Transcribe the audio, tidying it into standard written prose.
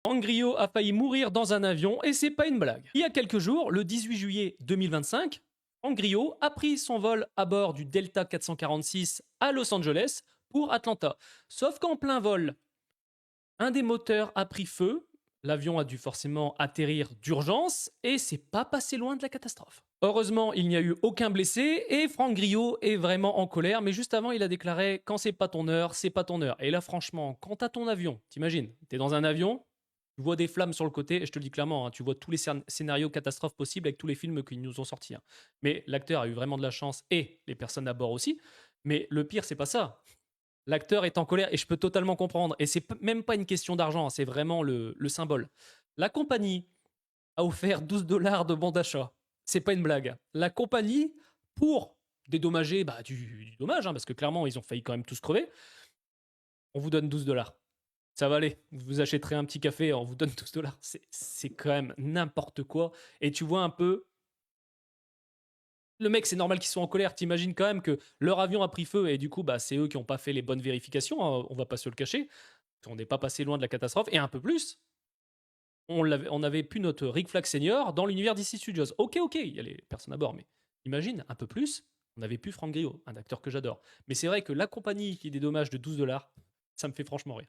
Franck Griot a failli mourir dans un avion et c'est pas une blague. Il y a quelques jours, le 18 juillet 2025, Franck Griot a pris son vol à bord du Delta 446 à Los Angeles pour Atlanta. Sauf qu'en plein vol, un des moteurs a pris feu, l'avion a dû forcément atterrir d'urgence et c'est pas passé loin de la catastrophe. Heureusement, il n'y a eu aucun blessé et Franck Griot est vraiment en colère, mais juste avant, il a déclaré « Quand c'est pas ton heure, c'est pas ton heure ». Et là, franchement, quand t'as ton avion, t'imagines, t'es dans un avion, tu vois des flammes sur le côté, et je te le dis clairement, hein, tu vois tous les scénarios catastrophes possibles avec tous les films qu'ils nous ont sortis. Hein. Mais l'acteur a eu vraiment de la chance, et les personnes à bord aussi. Mais le pire, c'est pas ça. L'acteur est en colère, et je peux totalement comprendre. Et c'est même pas une question d'argent, hein, c'est vraiment le symbole. La compagnie a offert 12 $ de bon d'achat. C'est pas une blague. La compagnie, pour dédommager du dommage, hein, parce que clairement, ils ont failli quand même tous crever, on vous donne 12 $. Ça va aller. Vous achèterez un petit café, on vous donne 12 $. C'est quand même n'importe quoi. Et tu vois un peu. Le mec, c'est normal qu'ils soient en colère. T'imagines quand même que leur avion a pris feu et du coup, c'est eux qui n'ont pas fait les bonnes vérifications. Hein, on va pas se le cacher. On n'est pas passé loin de la catastrophe. Et un peu plus, on avait pu notre Rick Flag Senior dans l'univers DC Studios. Ok, il y a les personnes à bord, mais imagine, un peu plus, on avait pu Franck Griot, un acteur que j'adore. Mais c'est vrai que la compagnie qui dédommage de 12 $, ça me fait franchement rire.